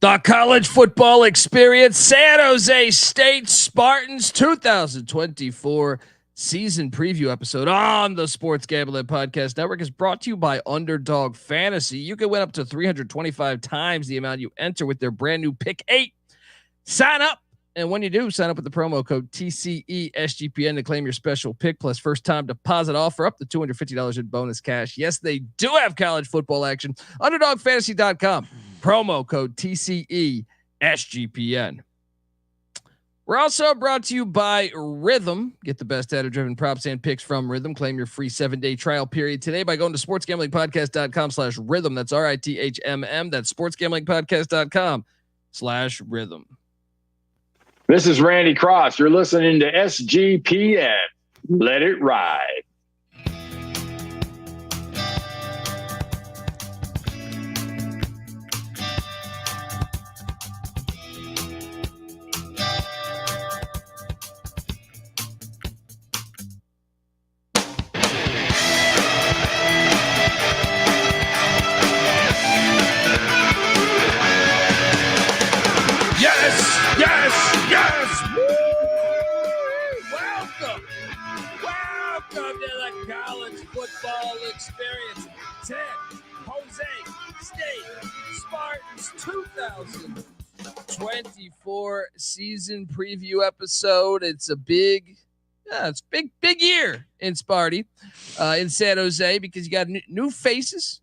The college football experience, San Jose State Spartans 2024 season preview episode on the Sports Gambling Podcast Network is brought to you by Underdog Fantasy. You can win up to 325 times the amount you enter with their brand new Pick 8. Sign up. And when you do, sign up with the promo code TCESGPN to claim your special pick plus first time deposit offer up to $250 in bonus cash. Yes, they do have college football action. UnderdogFantasy.com. Promo code TCESGPN. We're also brought to you by Rhythm. Get the best data-driven props and picks from Rhythm. Claim your free 7-day trial period today by going to sportsgamblingpodcast.com/rhythm. That's RITHMM. That's sportsgamblingpodcast.com/rhythm. This is Randy Cross. You're listening to SGPN. Let it ride. Experience San Jose State Spartans 2024 season preview episode. It's a big year in Sparty, in San Jose, because you got new faces.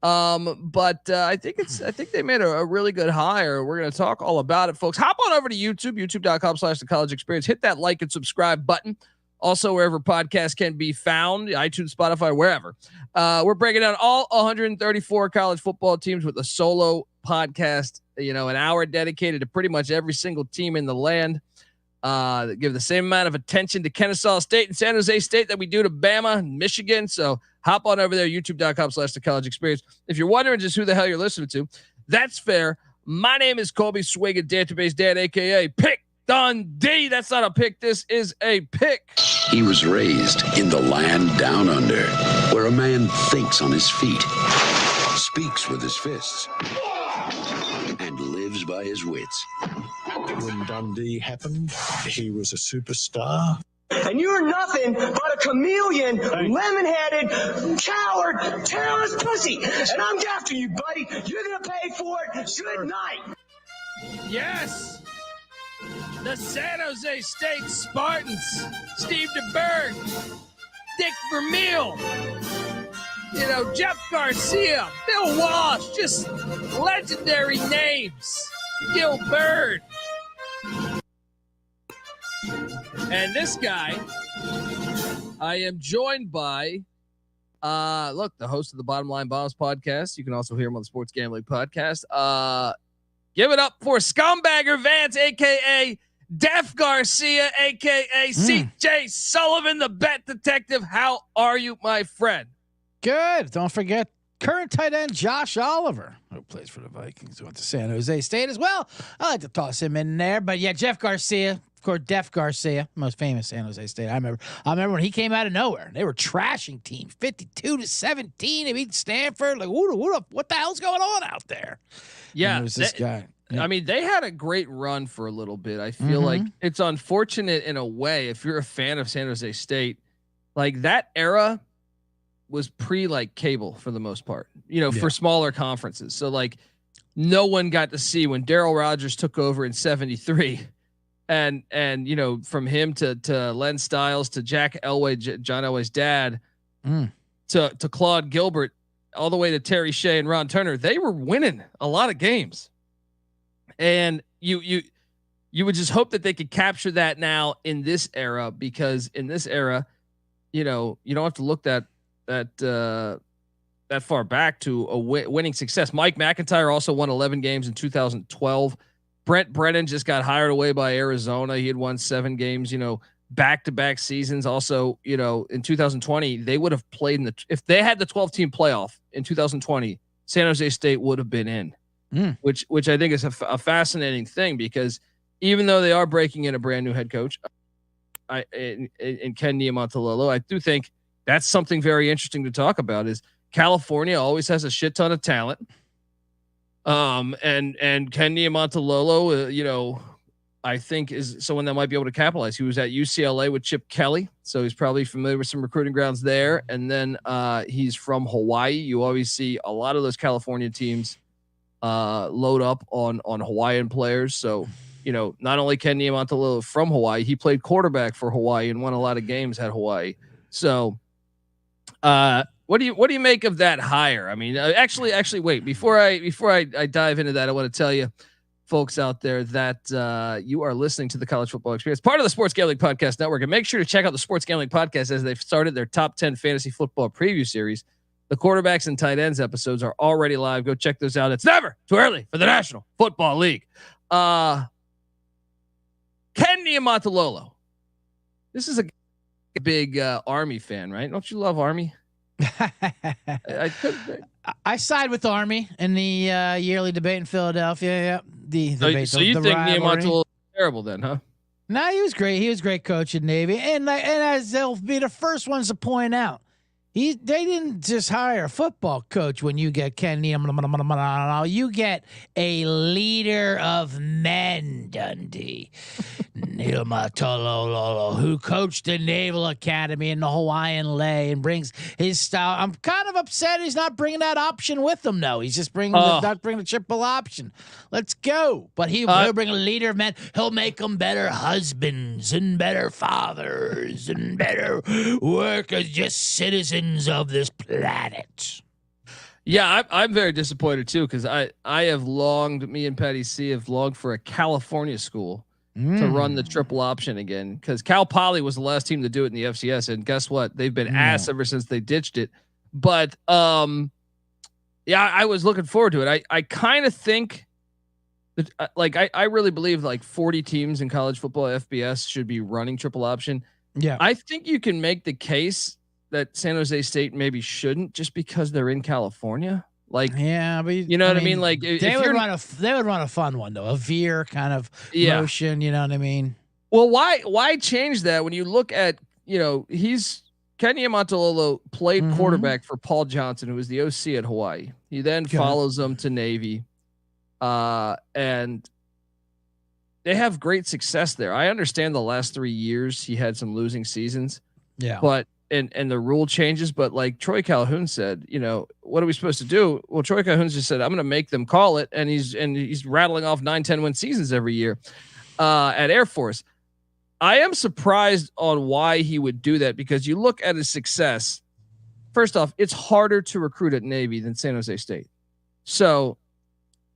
But I think they made a really good hire. We're going to talk all about it, folks. Hop on over to YouTube, youtube.com/the college experience. Hit that like and subscribe button. Also, wherever podcasts can be found, iTunes, Spotify, wherever. We're breaking down all 134 college football teams with a solo podcast, an hour dedicated to pretty much every single team in the land. Give the same amount of attention to Kennesaw State and San Jose State that we do to Bama and Michigan. So hop on over there, youtube.com/the college experience. If you're wondering just who the hell you're listening to, that's fair. My name is Colby Swig, Database Dan, a.k.a. Pick Dundee. That's not a pick. This is a pick. He was raised in the land down under, where a man thinks on his feet, speaks with his fists, and lives by his wits. When Dundee happened, he was a superstar. And you're nothing but a chameleon, lemon-headed, coward, terrorist pussy. And I'm after you, buddy. You're going to pay for it. Good night. Yes. The San Jose State Spartans, Steve DeBerg, Dick Vermeil, Jeff Garcia, Bill Walsh, just legendary names. Gil Bird. And this guy, I am joined by, the host of the Bottom Line Bombs podcast. You can also hear him on the Sports Gambling Podcast. Give it up for Scumbagger Vance, a.k.a. Def Garcia, a.k.a. CJ Sullivan, the bet detective. How are you, my friend? Good. Don't forget current tight end Josh Oliver, who plays for the Vikings, who went to San Jose State as well. I like to toss him in there. But, yeah, Jeff Garcia, of course, Def Garcia, most famous San Jose State. I remember when he came out of nowhere. They were trashing teams, 52-17. They beat Stanford. Like, what the hell's going on out there? Yeah. It was this guy. I mean, they had a great run for a little bit. I feel like it's unfortunate in a way, if you're a fan of San Jose State, like that era was cable for the most part, for smaller conferences. So no one got to see when Darryl Rogers took over in 73 and from him to Len Stiles, to Jack Elway, John Elway's dad, to Claude Gilbert, all the way to Terry Shea and Ron Turner. They were winning a lot of games. And you would just hope that they could capture that now in this era, because in this era, you don't have to look that far back to a winning success. Mike McIntyre also won 11 games in 2012. Brent Brennan just got hired away by Arizona. He had won 7 games, back-to-back seasons. Also, in 2020, they would have played if they had the 12-team playoff in 2020, San Jose State would have been in. Which I think is a fascinating thing, because even though they are breaking in a brand new head coach, in Ken Niumatalolo, I do think that's something very interesting to talk about. Is California always has a shit ton of talent, And Ken Niumatalolo, I think is someone that might be able to capitalize. He was at UCLA with Chip Kelly, so he's probably familiar with some recruiting grounds there. And then he's from Hawaii. You always see a lot of those California teams load up on Hawaiian players. So, not only Ken Niumatalolo from Hawaii, he played quarterback for Hawaii and won a lot of games at Hawaii. So, what do you make of that hire? I mean, actually, wait, before I dive into that, I want to tell you, folks out there, that you are listening to the College Football Experience, part of the Sports Gambling Podcast Network, and make sure to check out the Sports Gambling Podcast as they've started their top 10 fantasy football preview series. The quarterbacks and tight ends episodes are already live. Go check those out. It's never too early for the National Football League. Ken Niumatalolo. This is a big Army fan, right? Don't you love Army? I side with Army in the yearly debate in Philadelphia. Yeah, so you think Niumatalolo is terrible then, huh? No, he was great. He was a great coach in Navy, and as they'll be the first ones to point out, they didn't just hire a football coach when you get Ken Niumatalolo. You get a leader of men, Dundee. Niumatalolo, who coached the Naval Academy in the Hawaiian Lay and brings his style. I'm kind of upset he's not bringing that option with him, though. He's just not bringing the triple option. Let's go. But he'll bring a leader of men. He'll make them better husbands and better fathers and better workers, just citizens of this planet. Yeah, I'm very disappointed, too, because me and Patty C have longed for a California school to run the triple option again, because Cal Poly was the last team to do it in the FCS, and guess what? They've been ass ever since they ditched it. But I was looking forward to it. I kind of think that I really believe 40 teams in college football FBS should be running triple option. Yeah, I think you can make the case that San Jose State maybe shouldn't, just because they're in California. But you know what I mean? Like they would run a fun one though, a veer kind of motion. You know what I mean? Well, why change that when you look at Ken Niumatalolo played quarterback for Paul Johnson, who was the OC at Hawaii. He then follows them to Navy, and they have great success there. I understand the last 3 years he had some losing seasons. Yeah, but. And the rule changes, but like Troy Calhoun said, what are we supposed to do? Well, Troy Calhoun just said, I'm going to make them call it. And he's rattling off 9-10 win seasons every year at Air Force. I am surprised on why he would do that, because you look at his success. First off, it's harder to recruit at Navy than San Jose State. So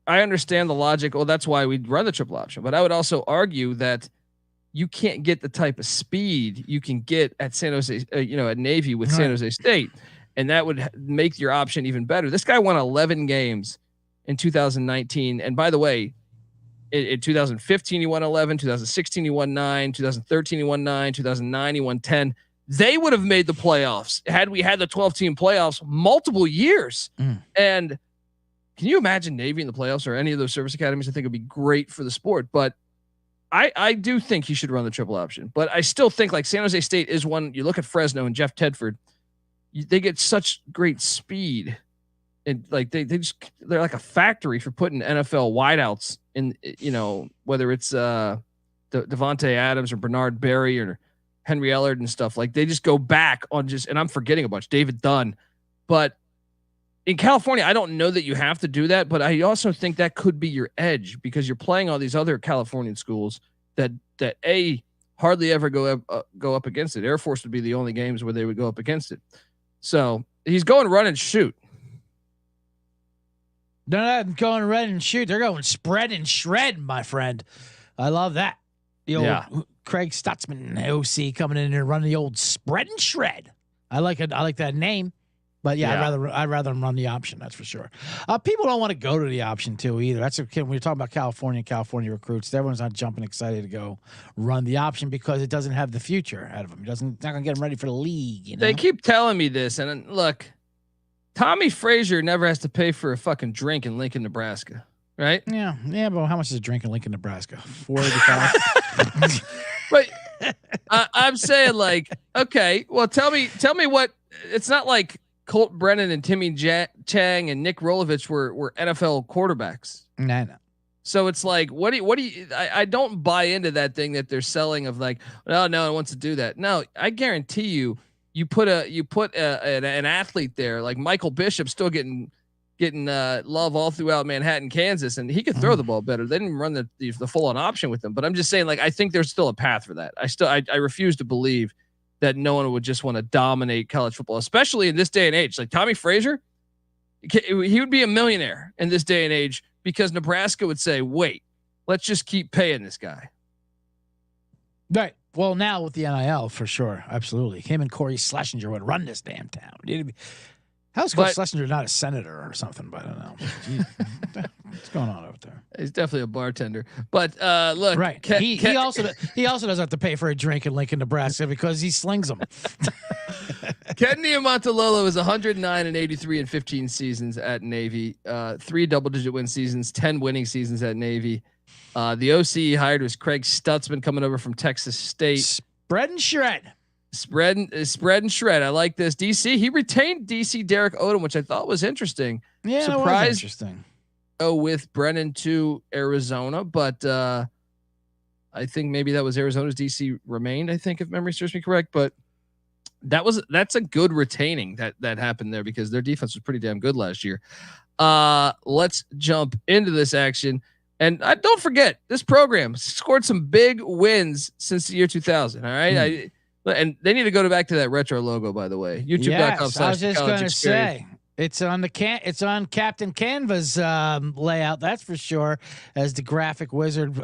I understand the logic. Well, that's why we'd run the triple option. But I would also argue that you can't get the type of speed you can get at San Jose, at Navy with San Jose State. And that would make your option even better. This guy won 11 games in 2019. And by the way, in 2015, he won 11, 2016, he won 9, 2013, he won 9, 2009, he won 10. They would have made the playoffs had we had the 12-team playoffs multiple years. And can you imagine Navy in the playoffs or any of those service academies? I think it would be great for the sport. But I do think he should run the triple option, but I still think San Jose State is one. You look at Fresno and Jeff Tedford, they get such great speed, and they're like a factory for putting NFL wideouts in. Whether it's Devontae Adams or Bernard Berry or Henry Ellard and stuff, they just go back on and I'm forgetting a bunch. David Dunn, but in California, I don't know that you have to do that, but I also think that could be your edge, because you're playing all these other Californian schools that hardly ever go up against it. Air Force would be the only games where they would go up against it. So he's going run and shoot. They're not going run and shoot. They're going spread and shred, my friend. I love that. The old Craig Stutzmann, OC, coming in and running the old spread and shred. I like it. I like that name. But I'd rather run the option. That's for sure. People don't want to go to the option too either. That's okay. When you're talking about California recruits, everyone's not jumping excited to go run the option because it doesn't have the future ahead of them. It's not going to get them ready for the league. They keep telling me this, and look, Tommy Frazier never has to pay for a fucking drink in Lincoln, Nebraska, right? Yeah. But how much is a drink in Lincoln, Nebraska? $4.85. But I'm saying okay. Well, tell me what. It's not like Colt Brennan and Timmy Chang and Nick Rolovich were NFL quarterbacks. No. So it's like, what do you, I don't buy into that thing that they're selling of like, oh no, I want to do that. No, I guarantee you put an athlete there like Michael Bishop still getting love all throughout Manhattan, Kansas, and he could throw the ball better. They didn't run the full on option with him, but I'm just saying, like, I think there's still a path for that. I refuse to believe that no one would just want to dominate college football, especially in this day and age. Like Tommy Frazier, he would be a millionaire in this day and age because Nebraska would say, wait, let's just keep paying this guy. Right. Well, now with the NIL, for sure. Absolutely. Him and Corey Schlesinger would run this damn town. How's Corey Schlesinger not a senator or something? But I don't know. Jeez, what's going on over there? He's definitely a bartender. But look, right. He also doesn't have to pay for a drink in Lincoln, Nebraska, because he slings them. Ken Niumatalolo is 109-83 in 15 seasons at Navy. 3 double-digit win seasons, 10 winning seasons at Navy. The OC he hired was Craig Stutzmann coming over from Texas State. Spread and shred. Spread and shred. I like this. DC. He retained DC Derek Odom, which I thought was interesting. Yeah, surprised. That was interesting. With Brennan to Arizona, but I think maybe that was Arizona's DC remained. I think if memory serves me correct, but that's a good retaining that happened there because their defense was pretty damn good last year. Let's jump into this action. And don't forget, this program scored some big wins since the year 2000. All right. And they need to go back to that retro logo, by the way. YouTube.com/college Yes, I was just going to say it's on it's on Captain Canva's layout. That's for sure. As the graphic wizard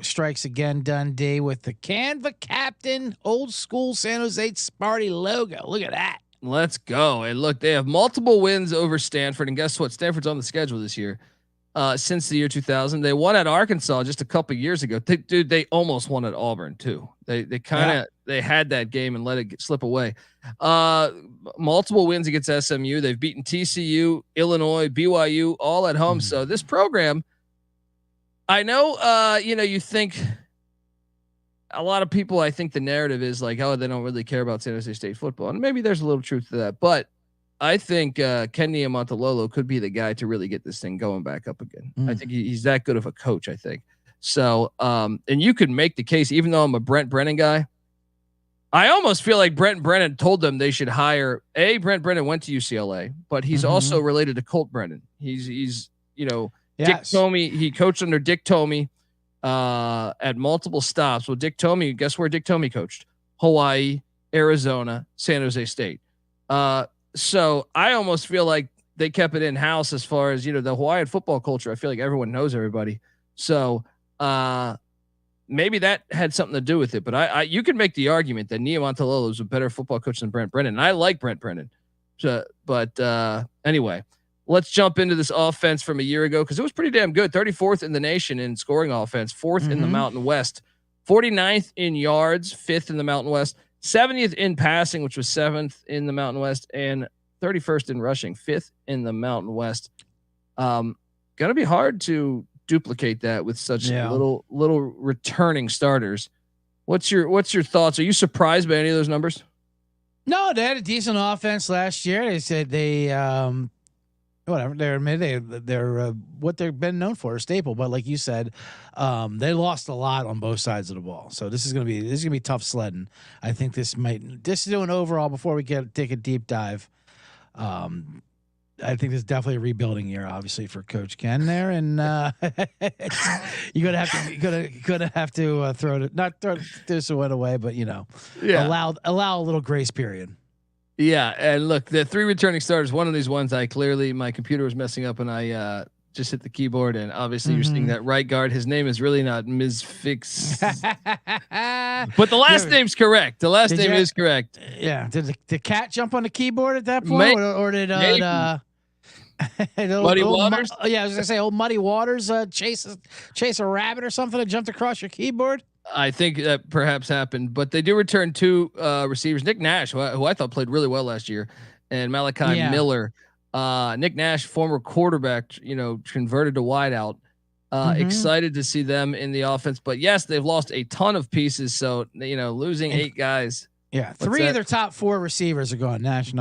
strikes again, Dundee with the Canva Captain old school San Jose Sparty logo. Look at that. Let's go. And look, they have multiple wins over Stanford. And guess what? Stanford's on the schedule this year. Since the year 2000, they won at Arkansas just a couple years ago. They almost won at Auburn too. They kind of they had that game and let it slip away. Multiple wins against SMU. They've beaten TCU, Illinois, BYU, all at home. So this program, I know, you think a lot of people. I think the narrative is like, oh, they don't really care about San Jose State football, and maybe there's a little truth to that, but I think Ken Niumatalolo could be the guy to really get this thing going back up again. I think he's that good of a coach, I think. So, and you could make the case, even though I'm a Brent Brennan guy, I almost feel like Brent Brennan told them they should hire Brent Brennan went to UCLA, but he's also related to Colt Brennan. He's Dick Tomey. He coached under Dick Tomey at multiple stops. Well, Dick Tomey, guess where Dick Tomey coached? Hawaii, Arizona, San Jose State. So I almost feel like they kept it in house as far as, the Hawaiian football culture. I feel like everyone knows everybody. So maybe that had something to do with it, but you can make the argument that Niumatalolo is a better football coach than Brent Brennan. And I like Brent Brennan. So, but anyway, let's jump into this offense from a year ago. Cause it was pretty damn good. 34th in the nation in scoring offense, 4th in the Mountain West, 49th in yards, 5th in the Mountain West, 70th in passing, which was 7th in the Mountain West, and 31st in rushing, 5th in the Mountain West. Gonna be hard to duplicate that with such little returning starters. What's your thoughts? Are you surprised by any of those numbers? No, they had a decent offense last year. They said whatever they're what they've been known for, a staple. But like you said, they lost a lot on both sides of the ball. So this is gonna be tough sledding. I think this is doing overall before we take a deep dive. I think this is definitely a rebuilding year, obviously, for Coach Ken there, and you're gonna have to throw this one away, but allow a little grace period. Yeah, and look, the 3 returning starters. One of these ones, my computer was messing up, and I just hit the keyboard, and obviously you're seeing that right guard. His name is really not Ms. Fix, but the last name's correct. The last name is correct. Yeah. Did the cat jump on the keyboard at that point, or did Muddy Waters? I was gonna say old Muddy Waters chase a rabbit or something that jumped across your keyboard. I think that perhaps happened, but they do return 2 receivers. Nick Nash, who I thought played really well last year, and Malikhi Miller. Nick Nash, former quarterback, converted to wideout. Excited to see them in the offense, but yes, they've lost a ton of pieces. So, losing 8 guys Yeah, three of their top 4 receivers are gone. Nash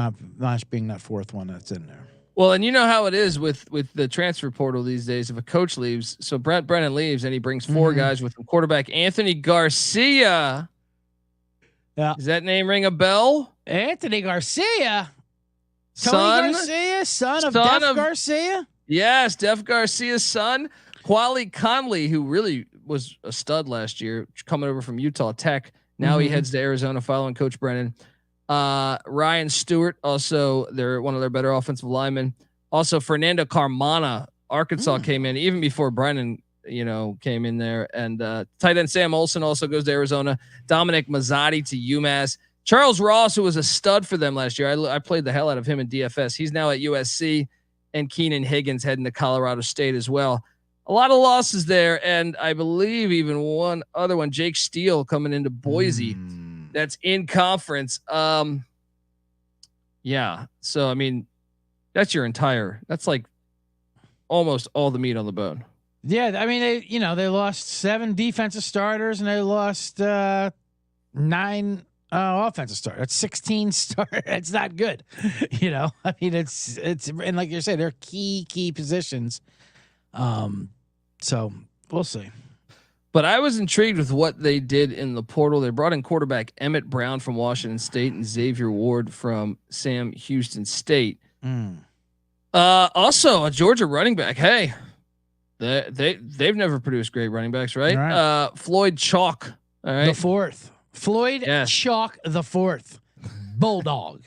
being that fourth one that's in there. Well, and you know how it is with the transfer portal these days. If a coach leaves, so Brennan leaves and he brings 4 guys with him. Quarterback Anthony Garcia. Yeah. Does that name ring a bell? Anthony Garcia. Tony Garcia, son of Def Garcia. Yes, Def Garcia's son. Quali Conley, who really was a stud last year, coming over from Utah Tech. Now he heads to Arizona following Coach Brennan. Ryan Stewart, also they're one of their better offensive linemen. Also Fernando Carmona, Arkansas came in even before Brennan, came in there. And tight end Sam Olsen also goes to Arizona. Dominic Mazzotti to UMass. Charles Ross, who was a stud for them last year. I played the hell out of him in DFS. He's now at USC. And Keenan Higgins heading to Colorado State as well. A lot of losses there. And I believe even one other one, Jake Steele coming into Boise. That's in conference. Yeah. So, I mean, that's like almost all the meat on the bone. Yeah. I mean, they lost 7 defensive starters and they lost 9 offensive starters. That's 16 starters. It's not good. I mean, it's, and like you said, they're key positions. So we'll see. But I was intrigued with what they did in the portal. They brought in quarterback Emmett Brown from Washington State and Xavier Ward from Sam Houston State. Also a Georgia running back. Hey, they've never produced great running backs, right? Floyd Chalk. All right. The 4th. Floyd Chalk the 4th. Bulldog.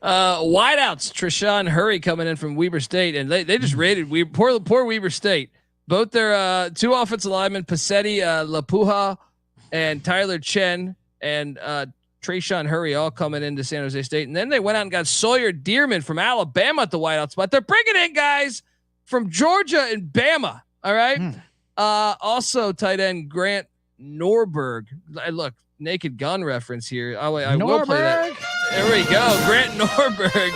Wideouts, Treyshun Hurry coming in from Weber State, and they just raided poor Weber State. Both their 2 offensive linemen, Pasetti Lapuha and Tyler Chen, and Treyshun Hurry all coming into San Jose State. And then they went out and got Sawyer Deerman from Alabama at the wideout spot. They're bringing in guys from Georgia and Bama. All right. Also tight end Grant Norberg. Look, Naked Gun reference here. I will play that. There we go. Grant Norberg.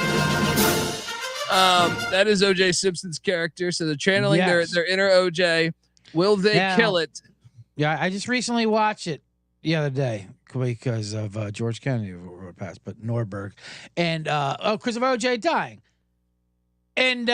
That is OJ Simpson's character. So they're channeling their inner OJ. Will they kill it? Yeah, I just recently watched it the other day because of George Kennedy who passed, but Norberg, and because of OJ dying, and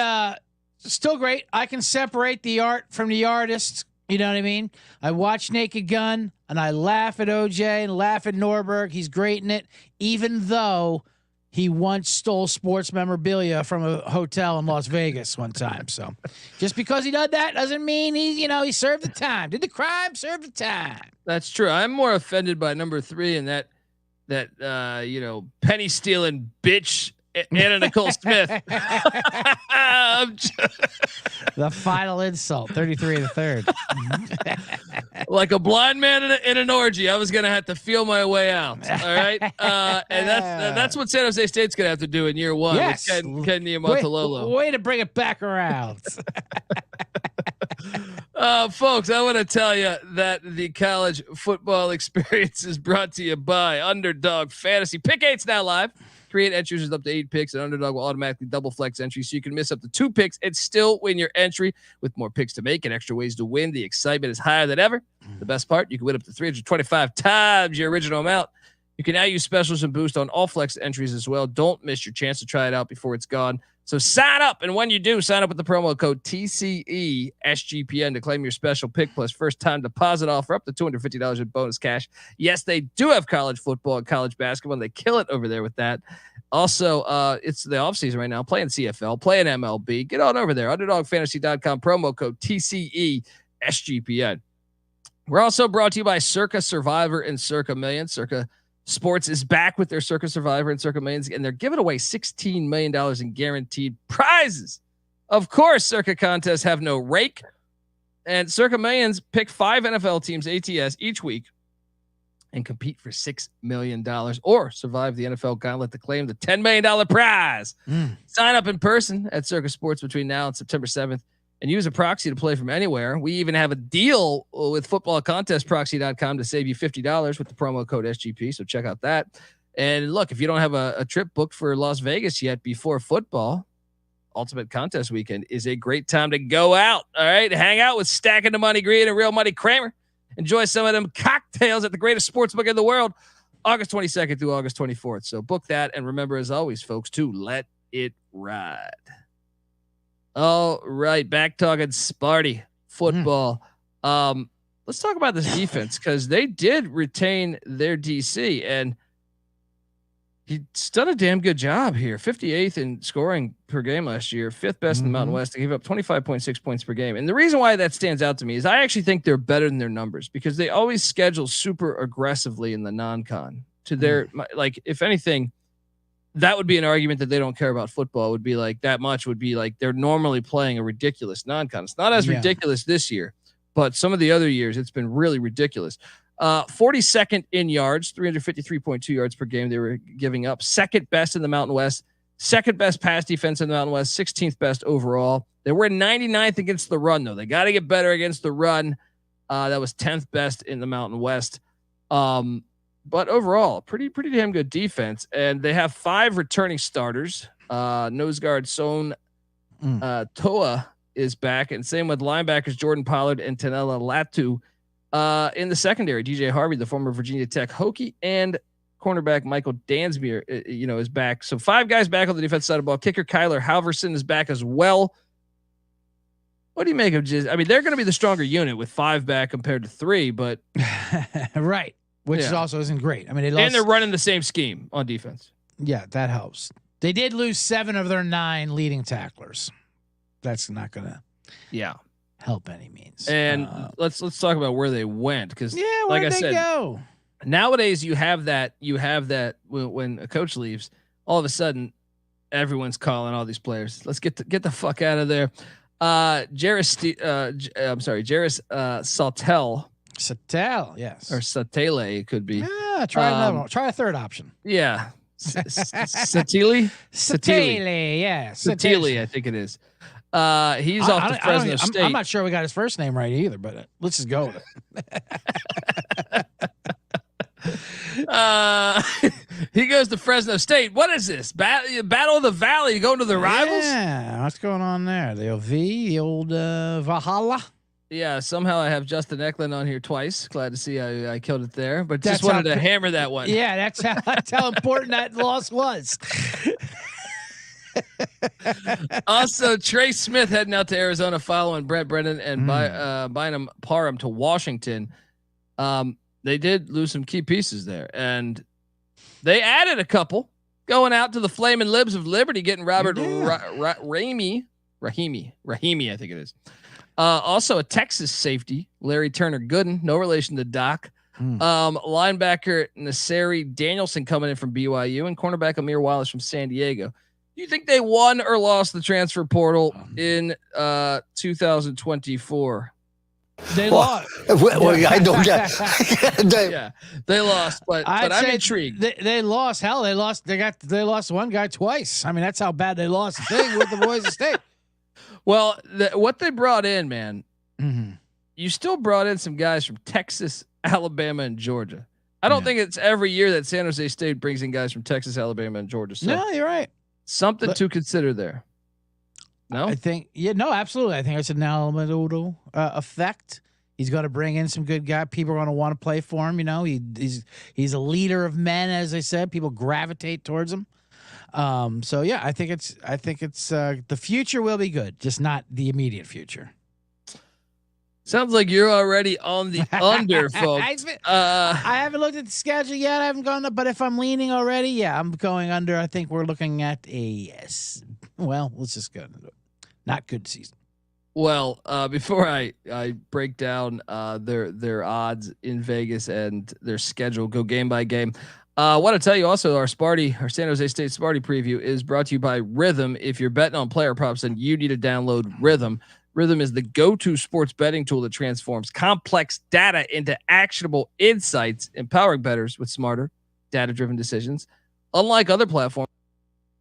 still great. I can separate the art from the artist. You know what I mean? I watch Naked Gun and I laugh at OJ and laugh at Norberg. He's great in it, even though he once stole sports memorabilia from a hotel in Las Vegas one time. So just because he did that doesn't mean he served the time. Did the crime, serve the time. That's true. I'm more offended by number 3 and that penny stealing bitch Anna Nicole Smith. The final insult, 33 and a third. Like a blind man in an orgy, I was gonna have to feel my way out. All right, and that's what San Jose State's gonna have to do in year 1 with Ken Niumatalolo. Way to bring it back around. Folks, I want to tell you that the college football experience is brought to you by Underdog Fantasy. Pick 8's now live. Create entries with up to 8 picks, and Underdog will automatically double flex entries, so you can miss up to 2 picks and still win your entry. With more picks to make and extra ways to win, the excitement is higher than ever. The best part, you can win up to 325 times your original amount. You can now use specials and boost on all flex entries as well. Don't miss your chance to try it out before it's gone. So sign up, and when you do, sign up with the promo code TCESGPN to claim your special pick plus first-time deposit offer up to $250 in bonus cash. Yes, they do have college football and college basketball, and they kill it over there with that. Also, it's the offseason right now. Playing CFL, playing MLB. Get on over there. UnderdogFantasy.com, promo code TCESGPN. We're also brought to you by Circa Survivor and Circa Millions. Circa Sports is back with their Circa Survivor and Circa Millions, and they're giving away $16 million in guaranteed prizes. Of course, Circa contests have no rake, and Circa Millions pick 5 NFL teams ATS each week and compete for $6 million or survive the NFL gauntlet to claim the $10 million prize. Sign up in person at Circa Sports between now and September 7th and use a proxy to play from anywhere. We even have a deal with footballcontestproxy.com to save you $50 with the promo code SGP. So check out that. And look, if you don't have a trip booked for Las Vegas yet before football, Ultimate Contest Weekend is a great time to go out. All right. Hang out with Stacking the Money Green and Real Money Kramer. Enjoy some of them cocktails at the greatest sportsbook in the world. August 22nd through August 24th. So book that. And remember, as always, folks, to let it ride. All right. Back talking Sparty football. Let's talk about this defense because they did retain their DC and he's done a damn good job here. 58th in scoring per game last year, 5th best in the Mountain West. They gave up 25.6 points per game. And the reason why that stands out to me is I actually think they're better than their numbers because they always schedule super aggressively in the non-con to their, like, if anything, that would be an argument that they don't care about football would be like that much would be like they're normally playing a ridiculous non-con. It's not as ridiculous this year, but some of the other years it's been really ridiculous. 42nd in yards, 353.2 yards per game they were giving up. Second best in the Mountain West. Second best pass defense in the Mountain West. 16th best overall. They were 99th against the run, though. They got to get better against the run. That was 10th best in the Mountain West. But overall, pretty damn good defense. And they have 5 returning starters. Nose guard Son Toa is back, and same with linebackers Jordan Pollard and Tanela Latu. In the secondary, DJ Harvey, the former Virginia Tech Hokie, and cornerback Michael Dansmere, is back. So 5 guys back on the defensive side of the ball. Kicker Kyler Halverson is back as well. What do you make of just? I mean, they're going to be the stronger unit with 5 back compared to 3, but right, which is also isn't great. I mean, and they're running the same scheme on defense. Yeah, that helps. They did lose 7 of their 9 leading tacklers. That's not going to help any means. And let's talk about where they went because like I said, go? Nowadays you have that when a coach leaves, all of a sudden everyone's calling all these players. Let's get the fuck out of there. Jairus Sautel, yes, or Satele, it could be. Yeah, try another one. Try a third option. Yeah, Satele, yes, Satele, I think it is. He's off to Fresno State. I'm not sure we got his first name right either, but let's just go with it. He goes to Fresno State. What is this? Battle of the Valley? You going to the rivals? Yeah, what's going on there? The OV, the old Valhalla. Yeah, somehow I have Justin Eklund on here twice. Glad to see I killed it there, but just wanted to hammer that one. Yeah, that's how important that loss was. Also, Trey Smith heading out to Arizona following Brett Brennan and Bynum Parham to Washington. They did lose some key pieces there, and they added a couple going out to the Flaming Libs of Liberty, getting Robert Rahimi, I think it is. Also a Texas safety, Larry Turner Gooden, no relation to Doc. Linebacker Nasiri Danielson coming in from BYU, and cornerback Amir Wallace from San Diego. Do you think they won or lost the transfer portal in 2024? They lost. I don't get. Yeah, they lost, but I'm intrigued. They lost. Hell, they lost. They lost one guy twice. I mean, that's how bad they lost the thing with the Boise State. Well, what they brought in, man, you still brought in some guys from Texas, Alabama, and Georgia. I don't think it's every year that San Jose State brings in guys from Texas, Alabama, and Georgia. So no, you're right. Something to consider there. No, I think absolutely. I think it's an Alamadoodle effect. He's going to bring in some good guys. People are going to want to play for him. He's a leader of men, as I said. People gravitate towards him. So yeah, I think it's the future will be good, just not the immediate future. Sounds like you're already on the under, folks. I haven't looked at the schedule yet. I haven't gone up, but if I'm leaning already, I'm going under. I think we're looking at let's just go into it. Not good season. Well, before I break down their odds in Vegas and their schedule, go game by game. I want to tell you also our San Jose State Sparty preview is brought to you by Rhythm. If you're betting on player props, then you need to download Rhythm. Rhythm is the go-to sports betting tool that transforms complex data into actionable insights, empowering bettors with smarter, data-driven decisions. Unlike other platforms,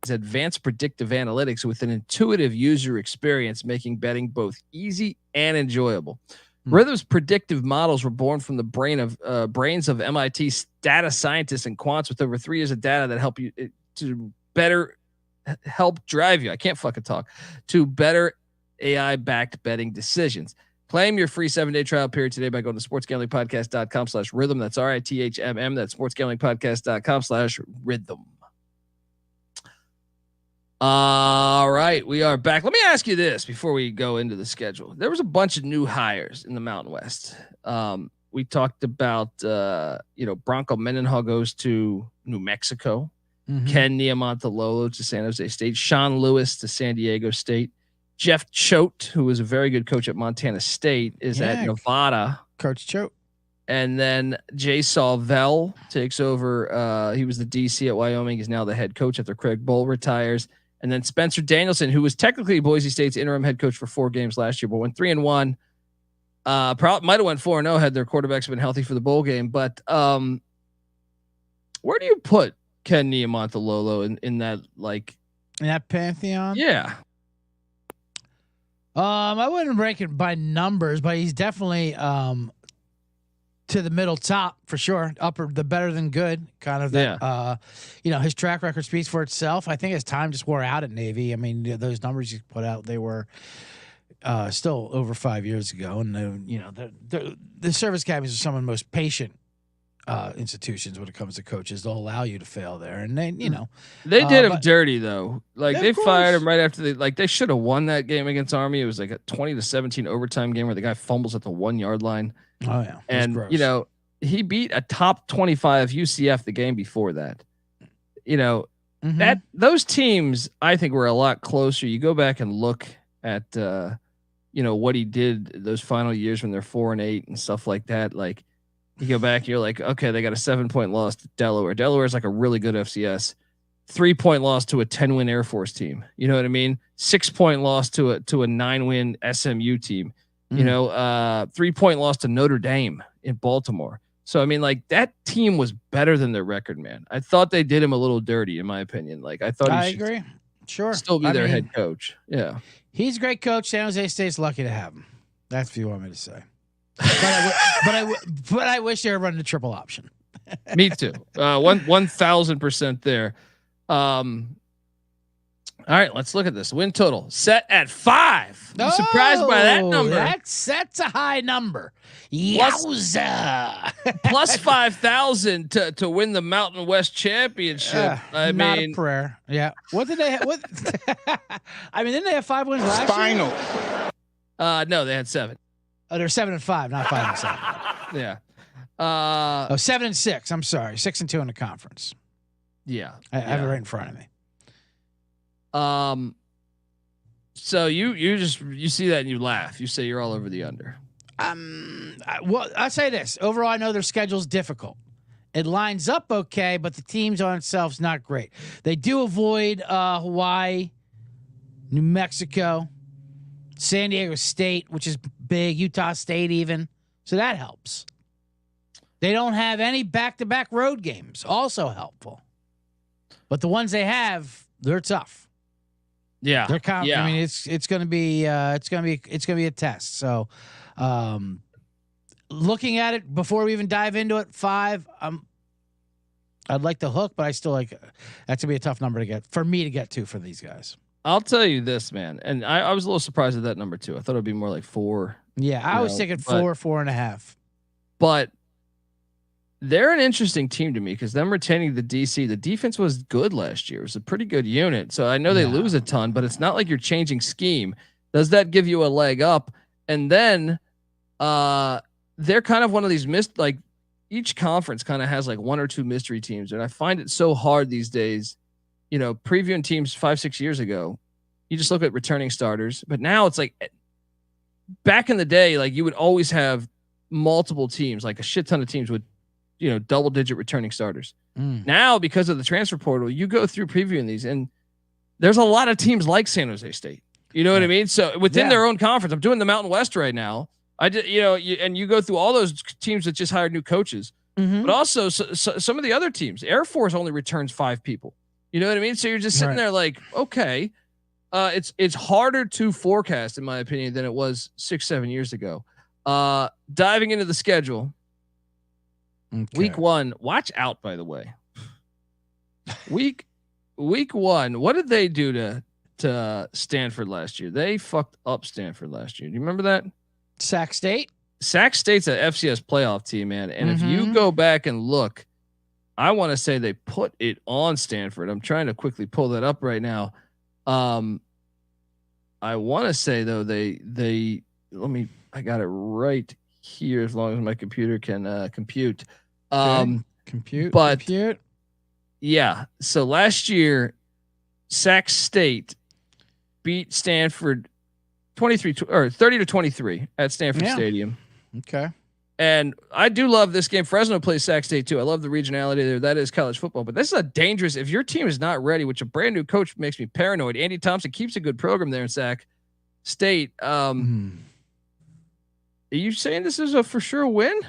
it's advanced predictive analytics with an intuitive user experience, making betting both easy and enjoyable. Rhythm's predictive models were born from the brains of MIT data scientists and quants with over 3 years of data that help you to better help drive you. I can't fucking talk to better AI-backed betting decisions. Claim your free 7-day trial period today by going to sportsgamblingpodcast.com/rhythm. That's RITHMM. That's sportsgamblingpodcast.com/rhythm. All right, we are back. Let me ask you this before we go into the schedule. There was a bunch of new hires in the Mountain West. We talked about, Bronco Mendenhall goes to New Mexico. Mm-hmm. Ken Niumatalolo to San Jose State. Sean Lewis to San Diego State. Jeff Choate, who was a very good coach at Montana State, is at Nevada. Coach Choate. And then Jay Salvell takes over. He was the DC at Wyoming. He's now the head coach after Craig Bull retires. And then Spencer Danielson, who was technically Boise State's interim head coach for 4 games last year, but went 3-1. Probably might have went 4-0 had their quarterbacks been healthy for the bowl game. But where do you put Ken Niumatalolo in that, like, in that pantheon? Yeah. I wouldn't rank it by numbers, but he's definitely to the middle top for sure. Upper, the better than good kind of that. His track record speaks for itself. I think his time just wore out at Navy. I mean, those numbers you put out, they were still over 5 years ago, and the service academies are some of the most patient institutions when it comes to coaches. They'll allow you to fail there, and they did him dirty though. Like, they fired him right after they should have won that game against Army. It was like a 20-17 overtime game where the guy fumbles at the 1 yard line. Oh yeah, and he beat a top 25 UCF the game before that. That those teams I think were a lot closer. You go back and look at what he did those final years when they're 4-8 and stuff like that. Like, you go back, you're like, okay, they got a 7-point loss to Delaware. Delaware is like a really good FCS. 3-point loss to a 10-win Air Force team. You know what I mean? 6-point loss to a 9-win SMU team. 3-point loss to Notre Dame in Baltimore. So, I mean, like, that team was better than their record, man. I thought they did him a little dirty, in my opinion. Like, I thought I agree. Sure. Still be their head coach. Yeah. He's a great coach. San Jose State's lucky to have him. That's what you want me to say. But I wish they were running the triple option. Me too. 1,000% there. All right, let's look at this. Win total set at 5. I'm surprised by that number. That's a high number. Yowza. Plus 5,000 to win the Mountain West Championship. Not a prayer. Yeah. What did they have? I mean, didn't they have 5 wins last year? No, they had 7. Oh, they're 7-5, not 5-7. Yeah. 7-6. I'm sorry, 6-2 in the conference. Yeah, I have it right in front of me. So you see that and you laugh. You say you're all over the under. Well, I'll say this. Overall, I know their schedule's difficult. It lines up okay, but the teams on itself's not great. They do avoid Hawaii, New Mexico, San Diego State, which is big, Utah State even. So that helps. They don't have any back-to-back road games. Also helpful. But the ones they have, they're tough. Yeah. They're I mean, it's going to be a test. So, looking at it before we even dive into it, 5. I'd like the hook, but I still like that's gonna be a tough number to get for me to get to for these guys. I'll tell you this, man, and I was a little surprised at that number too. I thought it'd be more like 4. Yeah, I was thinking 4.5. But they're an interesting team to me because them retaining the DC, the defense was good last year. It was a pretty good unit. So I know they lose a ton, but it's not like you're changing scheme. Does that give you a leg up? And then they're kind of one of these like each conference kind of has like 1 or 2 mystery teams. And I find it so hard these days, previewing teams 5-6 years ago, you just look at returning starters, but now it's like back in the day, like you would always have multiple teams, like a shit ton of teams with, double-digit returning starters. Now, because of the transfer portal, you go through previewing these, and there's a lot of teams like San Jose State. You know what I mean? So within their own conference, I'm doing the Mountain West right now. I did, and you go through all those teams that just hired new coaches, but also some of the other teams. Air Force only returns 5 people. You know what I mean? So you're just sitting there like, okay, it's harder to forecast, in my opinion, than it was 6-7 years ago. Diving into the schedule. Okay. Week 1, watch out, by the way. Week 1, what did they do to Stanford last year? They fucked up Stanford last year. Do you remember that? Sac State. Sac State's an FCS playoff team, man. And if you go back and look, I want to say they put it on Stanford. I'm trying to quickly pull that up right now. I want to say though I got it right here as long as my computer can compute. Compute. Yeah. So last year, Sac State beat Stanford 30-23 at Stanford Stadium. Okay. And I do love this game. Fresno plays Sac State too. I love the regionality there. That is college football, but this is a dangerous. If your team is not ready, which a brand new coach makes me paranoid. Andy Thompson keeps a good program there in Sac State. Are you saying this is a for sure win?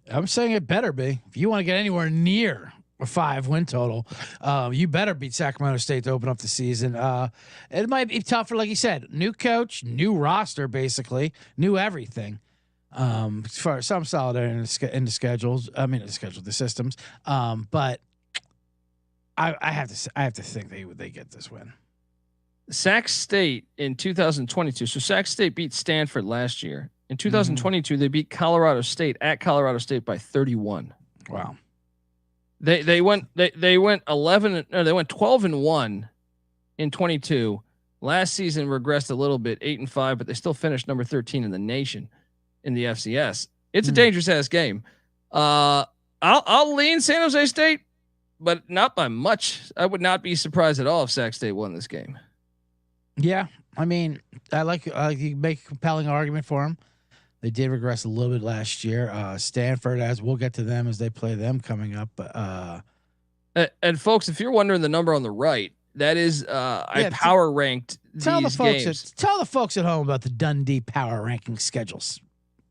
I'm saying it better be. If you want to get anywhere near a 5-win total, you better beat Sacramento State to open up the season. It might be tougher, like you said. New coach, new roster, basically, new everything. For some solidarity in the schedules. I mean, the systems. But I have to think they get this win. Sac State in 2022. So Sac State beat Stanford last year. In 2022, they beat Colorado State at Colorado State by 31. Wow. They went 12-1 in 22. Last season regressed a little bit, 8-5, but they still finished number 13 in the nation in the FCS. It's a dangerous ass game. I'll lean San Jose State, but not by much. I would not be surprised at all if Sac State won this game. Yeah, I mean, I like you make a compelling argument for them. They did regress a little bit last year. Stanford, as we'll get to them as they play them coming up. And folks, if you're wondering the number on the right, that is I power ranked these games. Tell the folks at home about the Dundee power ranking schedules.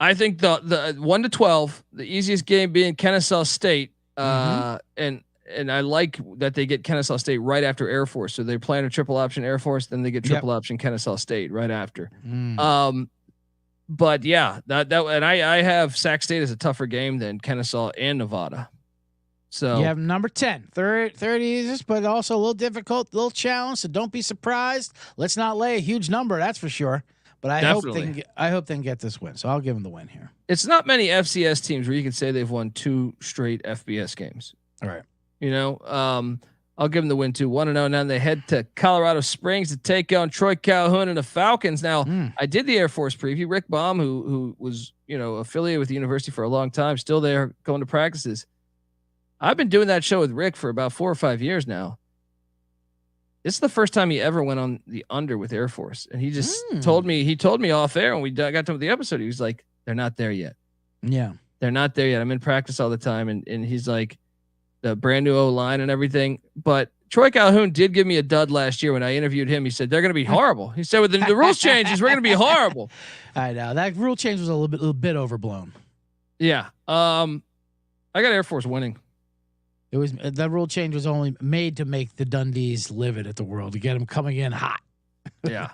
I think the 1-12, the easiest game being Kennesaw State, and I like that they get Kennesaw State right after Air Force. So they play a triple option Air Force, then they get triple option Kennesaw State right after. But yeah, that and I have Sac State as a tougher game than Kennesaw and Nevada. So you have number 10, 30, but also a little difficult, a little challenge. So don't be surprised. Let's not lay a huge number, that's for sure. But I hope they can get this win. So I'll give them the win here. It's not many FCS teams where you can say they've won 2 straight FBS games. All right. You know, I'll give them the win too. 1-0. Now they head to Colorado Springs to take on Troy Calhoun and the Falcons. Now I did the Air Force preview. Rick Baum, who was, affiliated with the university for a long time, still there going to practices. I've been doing that show with Rick for about 4 or 5 years now. This is the first time he ever went on the under with Air Force. And he just told me off air when we got done with the episode, he was like, they're not there yet. Yeah. They're not there yet. I'm in practice all the time. And he's like, the brand new O-line and everything. But Troy Calhoun did give me a dud last year when I interviewed him. He said, they're going to be horrible. He said, with the rules changes, we're going to be horrible. I know that rule change was a little bit overblown. Yeah. I got Air Force winning. It was that rule change was only made to make the Dundees livid at the world, to get them coming in hot. Yeah.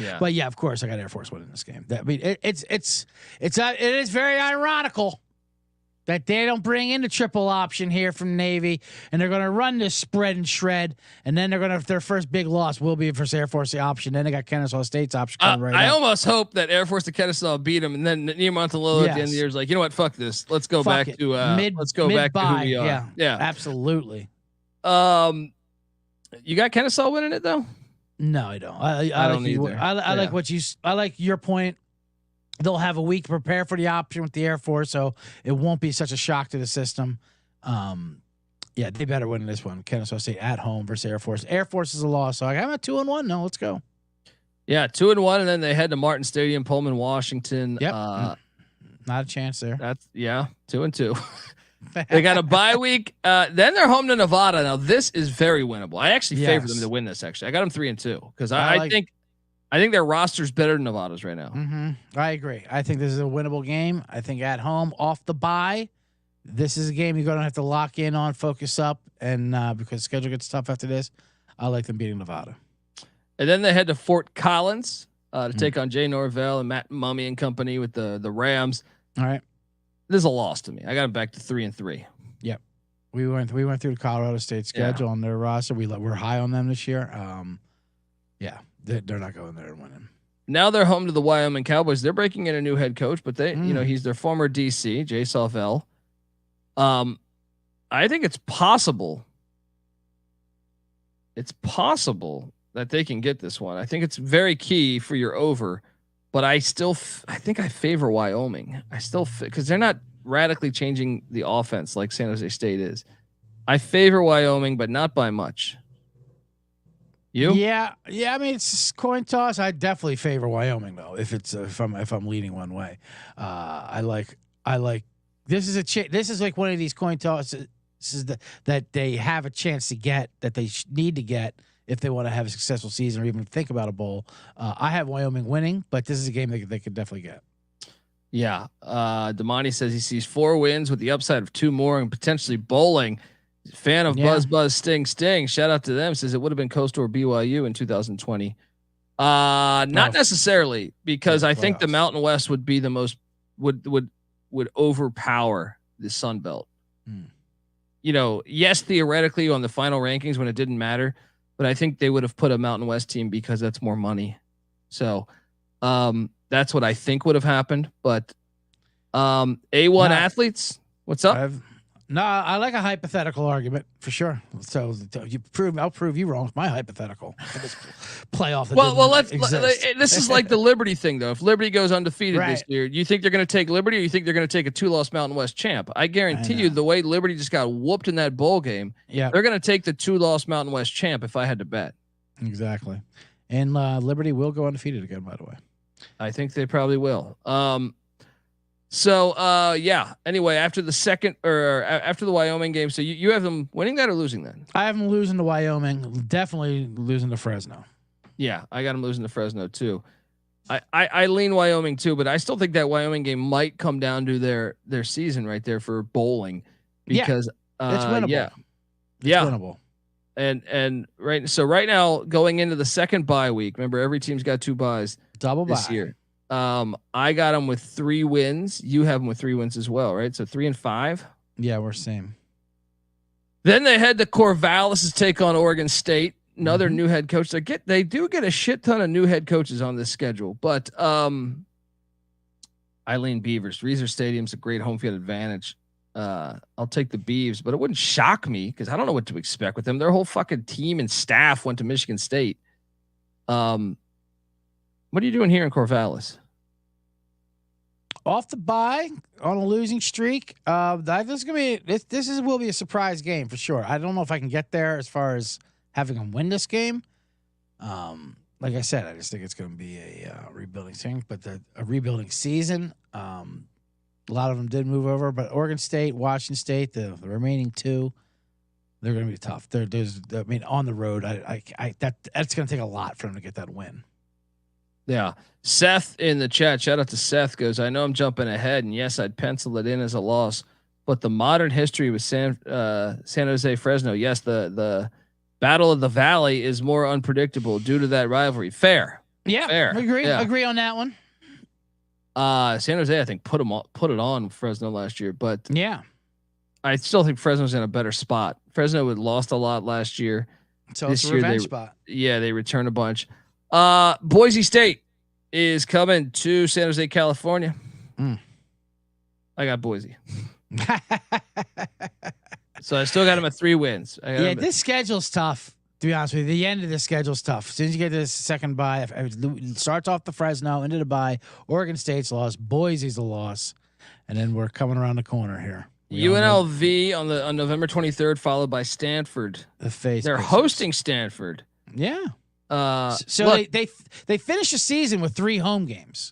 Yeah. But yeah, of course I got Air Force winning this game. It is very ironical that they don't bring in the triple option here from Navy, and they're going to run this spread and shred, and then they're going to, their first big loss will be for Air Force the option. Then they got Kennesaw State's option coming right I up. almost hope that Air Force to Kennesaw beat them, and then Niumatalolo at the end of the year is like, you know what, fuck this. Let's go back to who we are. Yeah, absolutely. You got Kennesaw winning it though? No, I don't. I don't like either. I like your point. They'll have a week to prepare for the option with the Air Force, so it won't be such a shock to the system. Yeah, they better win this one. Kennesaw State at home versus Air Force. Air Force is a loss, so I'm at 2-1. No, let's go. Yeah, 2-1, and then they head to Martin Stadium, Pullman, Washington. Yep. Not a chance there. 2-2. They got a bye week. Then they're home to Nevada. Now this is very winnable. I actually favor them to win this. Actually, I got them 3-2 because I think their roster's better than Nevada's right now. I agree. I think this is a winnable game. I think at home, off the bye, this is a game you're going to have to lock in on, focus up, and because the schedule gets tough after this, I like them beating Nevada. And then they head to Fort Collins to take on Jay Norvell and Matt Mummy and company with the Rams. All right. This is a loss to me. I got them back to 3-3. Yep. We went through the Colorado State schedule on their roster. We're high on them this year. Yeah. They're not going there and winning. Now they're home to the Wyoming Cowboys. They're breaking in a new head coach, but he's their former DC, Jay Salvell. I think it's possible. It's possible that they can get this one. I think it's very key for your over, but I think I favor Wyoming. Because they're not radically changing the offense like San Jose State is. I favor Wyoming, but not by much. You? Yeah. I mean, it's coin toss. I definitely favor Wyoming though. If I'm leaning one way, I like. This is like one of these coin tosses that they have a chance to get, that they need to get if they want to have a successful season or even think about a bowl. I have Wyoming winning, but this is a game they could definitely get. Yeah. Damani says he sees 4 wins with the upside of 2 more and potentially bowling. Fan of Buzz Sting. Shout out to them. Says it would have been Coastal or BYU in 2020. Not necessarily, because I think the Mountain West would be the most would overpower the Sun Belt. Yes, theoretically on the final rankings when it didn't matter, but I think they would have put a Mountain West team because that's more money. So that's what I think would have happened. But A1 athletes, what's up? I like a hypothetical argument for sure. So I'll prove you wrong with my hypothetical. Playoff. This is like the Liberty thing though. If Liberty goes undefeated this year, do you think they're going to take Liberty, or you think they're going to take a 2-loss Mountain West champ? I guarantee you, the way Liberty just got whooped in that bowl game, they're going to take the 2-loss Mountain West champ. If I had to bet, exactly. And Liberty will go undefeated again. By the way, I think they probably will. Anyway, after the Wyoming game, so you have them winning that or losing that? I have them losing to Wyoming, definitely losing to Fresno. Yeah, I got them losing to Fresno too. I lean Wyoming too, but I still think that Wyoming game might come down to their season right there for bowling, because it's winnable. It's winnable. And right now going into the second bye week, remember every team's got 2 byes double this bye year. I got them with 3 wins. You have them with 3 wins as well, right? So 3 and 5. Yeah, we're same. Then they head to Corvallis to take on Oregon State, another new head coach. They do get a shit ton of new head coaches on this schedule, but Eileen Beavers. Reser Stadium's a great home field advantage. I'll take the Beavs, but it wouldn't shock me because I don't know what to expect with them. Their whole fucking team and staff went to Michigan State. What are you doing here in Corvallis? Off the bye on a losing streak. This will be a surprise game for sure. I don't know if I can get there as far as having them win this game. Like I said, I just think it's going to be a rebuilding thing, but a rebuilding season. A lot of them did move over, but Oregon State, Washington State, the remaining 2, they're going to be tough. On the road, that's going to take a lot for them to get that win. Yeah. Seth in the chat, shout out to Seth, goes, I know I'm jumping ahead, and yes, I'd pencil it in as a loss, but the modern history with San Jose Fresno, yes, the Battle of the Valley is more unpredictable due to that rivalry. Fair. Yeah. Fair. Agree. Yeah. Agree on that one. San Jose, I think, put it on Fresno last year, but yeah, I still think Fresno's in a better spot. Fresno had lost a lot last year. So it's a revenge spot. Yeah, they return a bunch. Boise State is coming to San Jose, California. I got Boise. So I still got them at 3 wins. This schedule's tough, to be honest with you. The end of the schedule's tough. As soon as you get to this second bye, it starts off the Fresno, into the bye. Oregon State's loss, Boise's a loss, and then we're coming around the corner here. UNLV on November 23rd, followed by Stanford. They're hosting Stanford. Yeah. Look, they finished the season with 3 home games.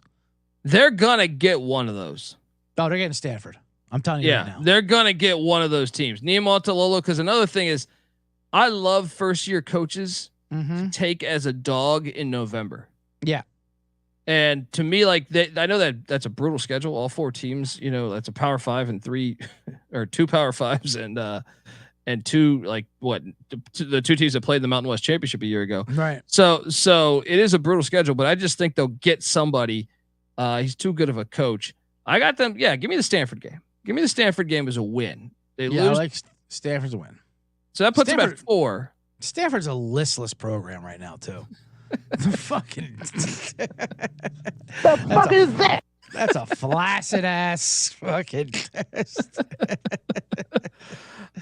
They're gonna get one of those. Oh, they're getting Stanford. I'm telling you right now. They're gonna get one of those teams. Niumatalolo, because another thing is, I love first year coaches to take as a dog in November. Yeah. And to me, like I know that's a brutal schedule. All 4 teams, that's a Power 5 and 3 or 2 Power 5s and 2 the 2 teams that played the Mountain West Championship a year ago. Right. So it is a brutal schedule, but I just think they'll get somebody. He's too good of a coach. I got them. Yeah. Give me the Stanford game. Give me the Stanford game as a win. They lose. I like Stanford's a win. So that puts them at 4. Stanford's a listless program right now too. Fucking. The fuck is that? That's a flaccid ass fucking test.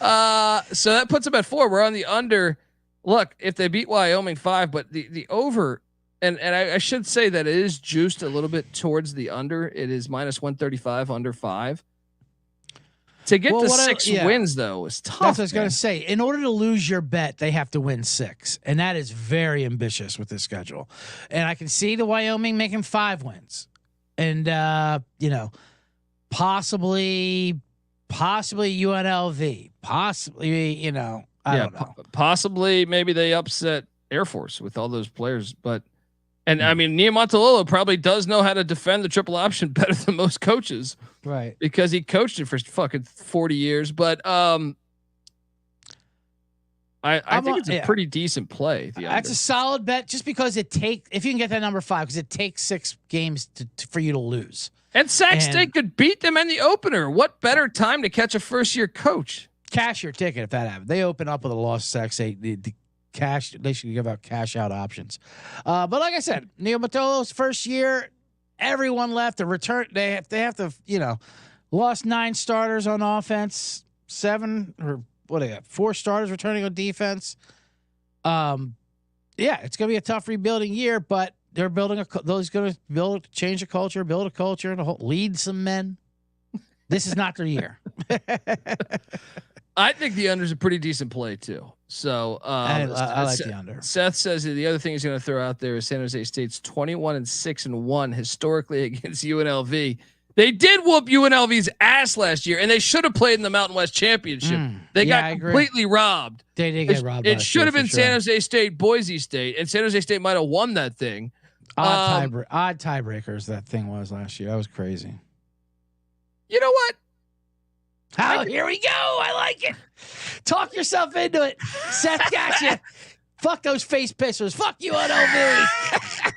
So that puts them at 4. We're on the under. Look, if they beat Wyoming 5, but the over, and I should say that it is juiced a little bit towards the under. It is -135 under 5. To get to 6 wins though is tough. That's what I was going to say. In order to lose your bet, they have to win 6, and that is very ambitious with this schedule. And I can see the Wyoming making 5 wins, and possibly UNLV, possibly I don't know. Possibly maybe they upset Air Force with all those players, but. And I mean, Niumatalolo probably does know how to defend the triple option better than most coaches, right? Because he coached it for fucking 40 years. But I think it's a pretty decent play. That's a solid bet, just because if you can get that number 5, because it takes 6 games for you to lose. And Sac State could beat them in the opener. What better time to catch a first-year coach? Cash your ticket if that happened. They open up with a loss to Sac State. The cash, they should give out cash out options. But like I said, Niumatalolo's first year, everyone left. The return, they have to, lost 9 starters on offense, 7 or what they got, 4 starters returning on defense. It's gonna be a tough rebuilding year, but they're building change a culture, build a culture, and lead some men. This is not their year. I think the under is a pretty decent play too. So I like the under. Seth says the other thing he's going to throw out there is San Jose State's 21-6-1 historically against UNLV. They did whoop UNLV's ass last year, and they should have played in the Mountain West Championship. They got completely robbed. They did get robbed. It should have been San Jose State, Boise State, and San Jose State might have won that thing. Odd tiebreakers that thing was last year. That was crazy. You know what? Here we go. I like it. Talk yourself into it. Seth got you. Fuck those face pissers. Fuck you, UNLV.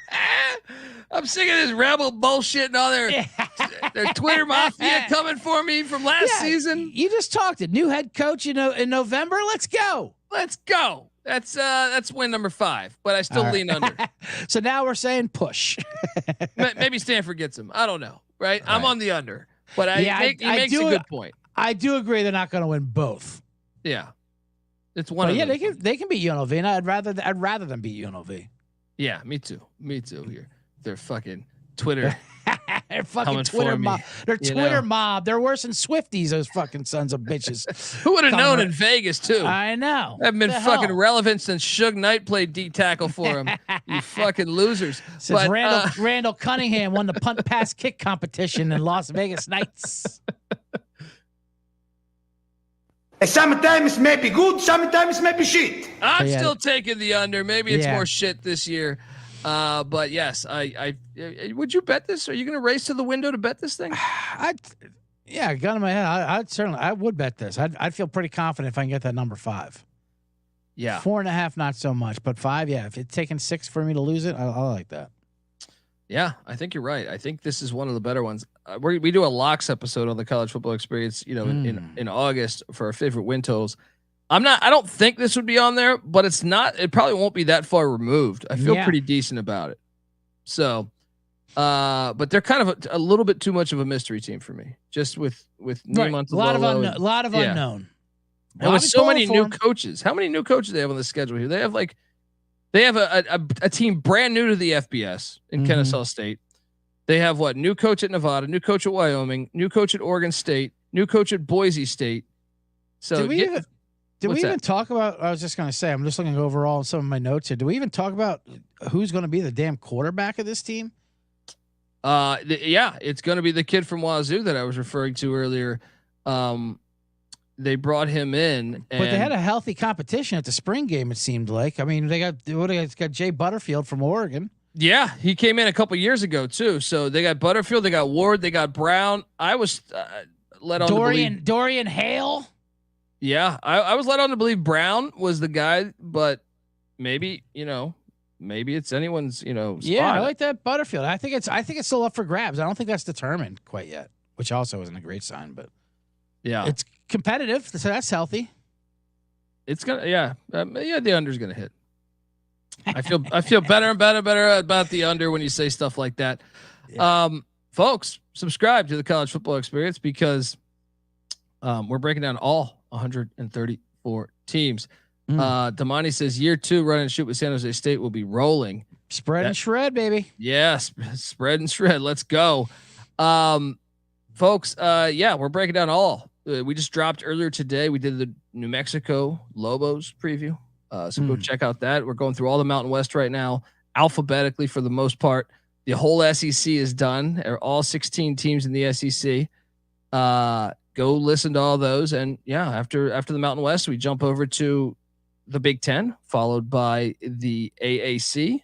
I'm sick of this rebel bullshit and all their Twitter mafia coming for me from last season. You just talked it. New head coach, in November. Let's go. Let's go. That's win number 5, but I still lean under. So now we're saying push. Maybe Stanford gets him. I don't know. Right? I'm on the under, but he makes a good point. I do agree they're not going to win both. Yeah, it's one. They can beat UNLV, and I'd rather them beat UNLV. Yeah, me too. Here, they're fucking Twitter. They're fucking Twitter mob. They're Twitter mob. They're worse than Swifties. Those fucking sons of bitches. Who would have known in Vegas too? I know. Haven't been fucking relevant since Suge Knight played D tackle for him. You fucking losers. Since Randall Cunningham won the punt pass kick competition in Las Vegas Knights. Sometimes it may be good, sometimes it may be shit. I'm still taking the under. Maybe it's more shit this year. But yes, I would you bet this? Are you going to race to the window to bet this thing? Gun in my head. I would bet this. I'd feel pretty confident if I can get that number 5. Yeah. 4.5, not so much, but 5. Yeah. If it's taking 6 for me to lose it, I like that. Yeah, I think you're right. I think this is one of the better ones. We do a locks episode on the college football experience, in August for our favorite win totals. I don't think this would be on there, but it's not. It probably won't be that far removed. I feel pretty decent about it. So, but they're kind of a little bit too much of a mystery team for me. Just with Niumatalolo. A lot of unknown. And with so many new coaches. How many new coaches do they have on the schedule here? They have a team brand new to the FBS in Kennesaw State. They have new coach at Nevada, new coach at Wyoming, new coach at Oregon State, new coach at Boise State. So did we even talk about? I was just going to say, I'm just looking overall at some of my notes here. Do we even talk about who's going to be the damn quarterback of this team? It's going to be the kid from Wazoo that I was referring to earlier. They brought him in, but they had a healthy competition at the spring game. It seemed like. I mean, they got Jay Butterfield from Oregon. Yeah, he came in a couple years ago too. So they got Butterfield, they got Ward, they got Brown. I was led on to believe Dorian Hale. Yeah, I was led on to believe Brown was the guy, but maybe it's anyone's spot. Yeah, I like that Butterfield. I think it's still up for grabs. I don't think that's determined quite yet, which also isn't a great sign, but yeah, it's competitive, so that's healthy. It's gonna the under's gonna hit. I feel better and better about the under when you say stuff like that. Yeah. Folks, subscribe to the College Football Experience because we're breaking down all 134 teams. Damani says year 2 run and shoot with San Jose State will be rolling. Spread and shred, baby. Yes, spread and shred. Let's go. Folks, we're breaking down all. We just dropped earlier today. We did the New Mexico Lobos preview. So go check out that. We're going through all the Mountain West right now, alphabetically for the most part. The whole SEC is done. All 16 teams in the SEC. Go listen to all those. And after the Mountain West, we jump over to the Big Ten, followed by the AAC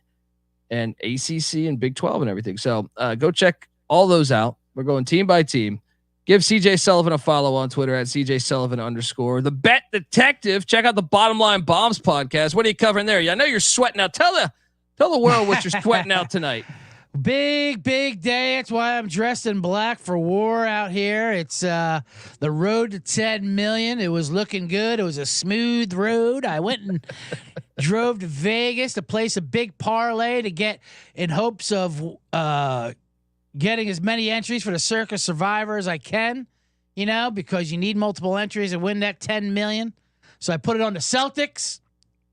and ACC and Big 12 and everything. So go check all those out. We're going team by team. Give CJ Sullivan a follow on Twitter at CJ Sullivan _. The Bet Detective. Check out the Bottom Line Bombs podcast. What are you covering there? I know you're sweating out. Tell the world what you're sweating out tonight. Big day. That's why I'm dressed in black for war out here. It's the road to 10 million. It was looking good. It was a smooth road. I went and drove to Vegas to place a big parlay to get in hopes of getting as many entries for the Circus Survivor as I can, because you need multiple entries to win that 10 million. So I put it on the Celtics.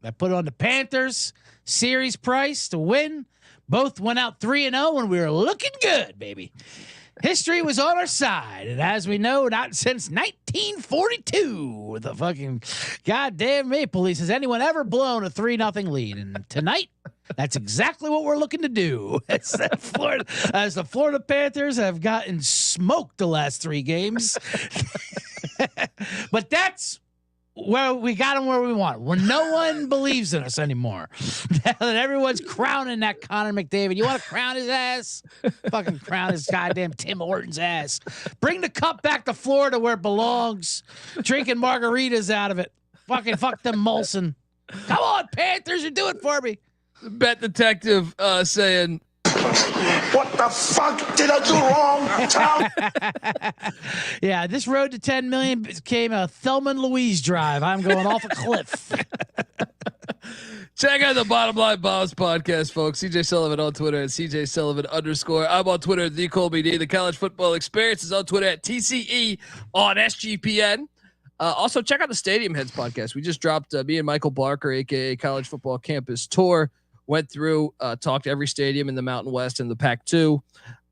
I put it on the Panthers. Series price to win. Both went out 3-0 and we were looking good, baby. History was on our side. And as we know, not since 1942 with the fucking goddamn Maple Leafs has anyone ever blown a 3-0 lead. And tonight, that's exactly what we're looking to do. As the Florida Panthers have gotten smoked the last 3 games. But that's where we got them where we want, where no one believes in us anymore. That everyone's crowning that Connor McDavid. You want to crown his ass? Fucking crown his goddamn Tim Hortons ass. Bring the cup back to Florida where it belongs. Drinking margaritas out of it. Fucking fuck them Molson. Come on, Panthers, you do it for me. Bet Detective saying, what the fuck did I do wrong, Tom? Yeah, this road to 10 million became a Thelma and Louise drive. I'm going off a cliff. Check out the Bottom Line Bombs podcast, folks. CJ Sullivan on Twitter at CJ Sullivan _. I'm on Twitter at TheColbyD. The College Football Experience is on Twitter at TCE on SGPN. Also, check out the Stadium Heads podcast. We just dropped me and Michael Barker, a.k.a. College Football Campus Tour. Went through, talked to every stadium in the Mountain West and the Pac-2.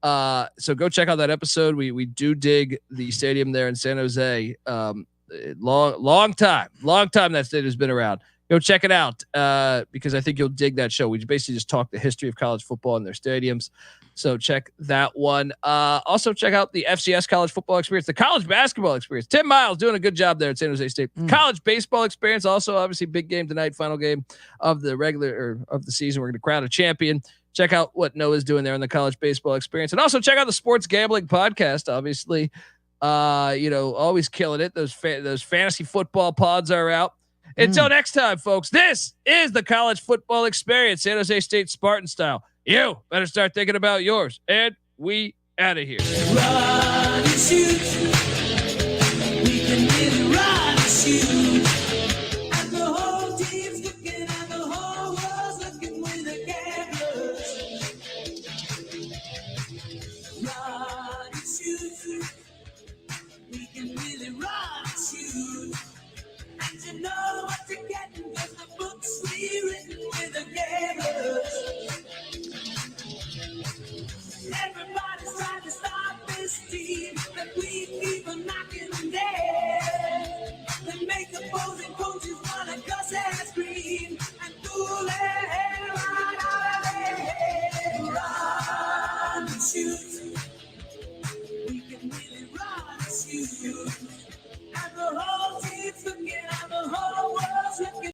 So go check out that episode. We do dig the stadium there in San Jose. Long time that stadium's been around. Go check it out because I think you'll dig that show. We basically just talk the history of college football and their stadiums. So check that one. Also check out the FCS College Football Experience, the College Basketball Experience. Tim Miles doing a good job there at San Jose State. College Baseball Experience, also obviously big game tonight, final game of the season. We're going to crown a champion. Check out what Noah's doing there in the College Baseball Experience, and also check out the Sports Gambling Podcast. Obviously, always killing it. Those fantasy football pods are out. Until next time, folks. This is the College Football Experience, San Jose State Spartan style. You better start thinking about yours. And we out of here. Run and shoot. We can really run and shoot. And the whole team's looking and the whole world's looking with the cameras. Run and shoot. We can really run and shoot. And you know what you're getting because the book's rewritten with the cameras. Everybody's trying to stop this team, but we keep on knocking them dead. They make opposing coaches wanna cuss and scream and do their hair right out of their head. Run and shoot.